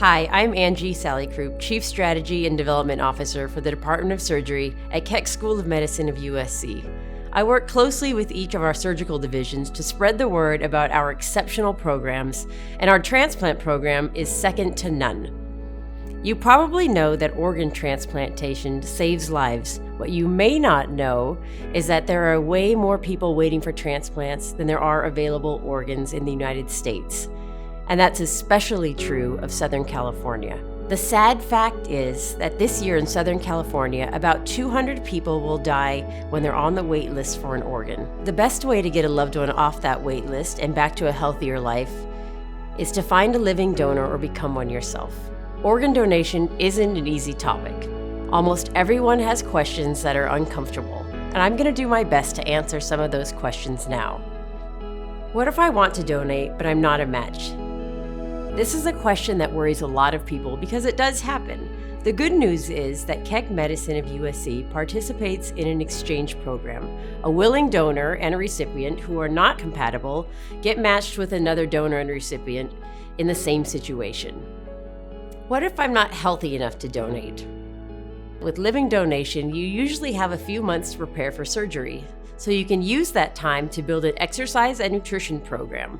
Hi, I'm Angie Salicrup, Chief Strategy and Development Officer for the Department of Surgery at Keck School of Medicine of USC. I work closely with each of our surgical divisions to spread the word about our exceptional programs, and our transplant program is second to none. You probably know that organ transplantation saves lives. What you may not know is that there are way more people waiting for transplants than there are available organs in the United States. And that's especially true of Southern California. The sad fact is that this year in Southern California, about 200 people will die when they're on the wait list for an organ. The best way to get a loved one off that wait list and back to a healthier life is to find a living donor or become one yourself. Organ donation isn't an easy topic. Almost everyone has questions that are uncomfortable, and I'm going to do my best to answer some of those questions now. What if I want to donate, but I'm not a match? This is a question that worries a lot of people because it does happen. The good news is that Keck Medicine of USC participates in an exchange program. A willing donor and a recipient who are not compatible get matched with another donor and recipient in the same situation. What if I'm not healthy enough to donate? With living donation, you usually have a few months to prepare for surgery, so you can use that time to build an exercise and nutrition program.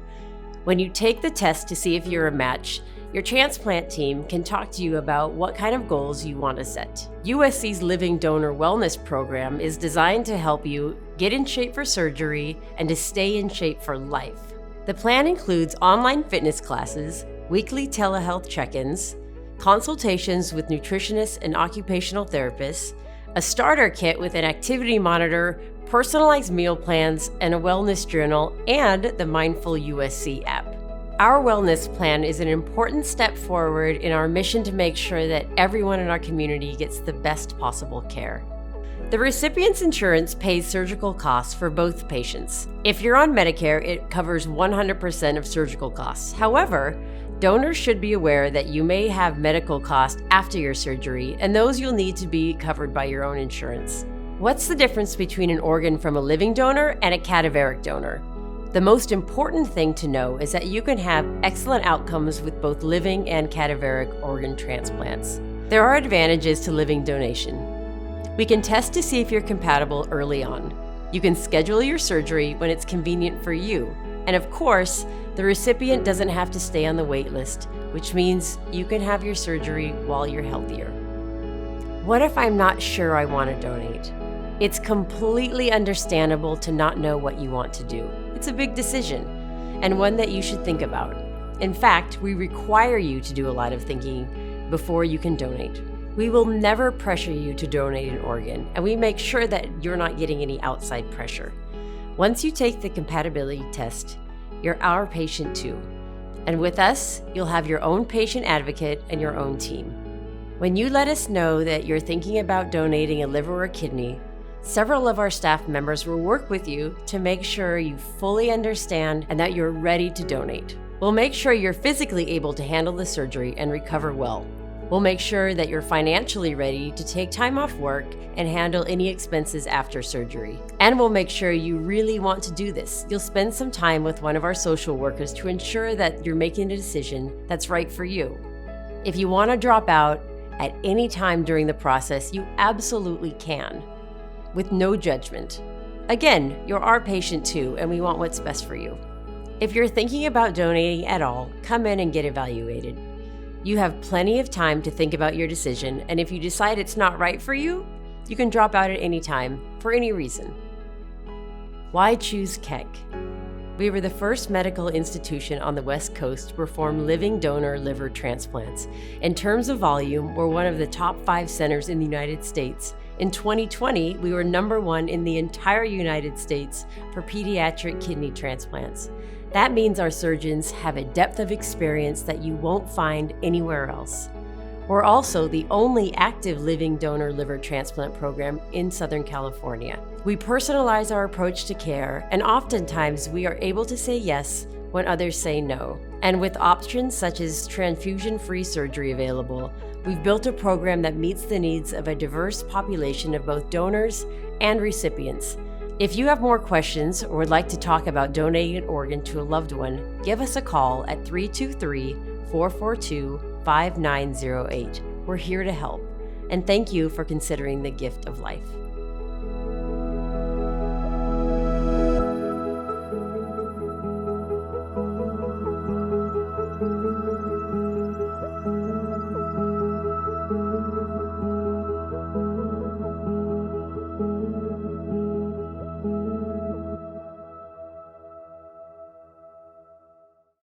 When you take the test to see if you're a match, your transplant team can talk to you about what kind of goals you want to set. USC's Living Donor Wellness Program is designed to help you get in shape for surgery and to stay in shape for life. The plan includes online fitness classes, weekly telehealth check-ins, consultations with nutritionists and occupational therapists, a starter kit with an activity monitor, personalized meal plans, and a wellness journal, and the Mindful USC app. Our wellness plan is an important step forward in our mission to make sure that everyone in our community gets the best possible care. The recipient's insurance pays surgical costs for both patients. If you're on Medicare, it covers 100% of surgical costs. However, donors should be aware that you may have medical costs after your surgery, and those you'll need to be covered by your own insurance. What's the difference between an organ from a living donor and a cadaveric donor? The most important thing to know is that you can have excellent outcomes with both living and cadaveric organ transplants. There are advantages to living donation. We can test to see if you're compatible early on. You can schedule your surgery when it's convenient for you. And of course, the recipient doesn't have to stay on the wait list, which means you can have your surgery while you're healthier. What if I'm not sure I want to donate? It's completely understandable to not know what you want to do. It's a big decision, and one that you should think about. In fact, we require you to do a lot of thinking before you can donate. We will never pressure you to donate an organ, and we make sure that you're not getting any outside pressure. Once you take the compatibility test, you're our patient too. And with us, you'll have your own patient advocate and your own team. When you let us know that you're thinking about donating a liver or a kidney, several of our staff members will work with you to make sure you fully understand and that you're ready to donate. We'll make sure you're physically able to handle the surgery and recover well. We'll make sure that you're financially ready to take time off work and handle any expenses after surgery. And we'll make sure you really want to do this. You'll spend some time with one of our social workers to ensure that you're making a decision that's right for you. If you want to drop out at any time during the process, you absolutely can, with no judgment. Again, you're our patient too, and we want what's best for you. If you're thinking about donating at all, come in and get evaluated. You have plenty of time to think about your decision, and if you decide it's not right for you, you can drop out at any time, for any reason. Why choose Keck? We were the first medical institution on the West Coast to perform living donor liver transplants. In terms of volume, we're one of the top 5 centers in the United States. In 2020, we were number 1 in the entire United States for pediatric kidney transplants. That means our surgeons have a depth of experience that you won't find anywhere else. We're also the only active living donor liver transplant program in Southern California. We personalize our approach to care, and oftentimes we are able to say yes when others say no. And with options such as transfusion-free surgery available, we've built a program that meets the needs of a diverse population of both donors and recipients. If you have more questions or would like to talk about donating an organ to a loved one, give us a call at 323 442-5908. We're here to help. And thank you for considering the gift of life.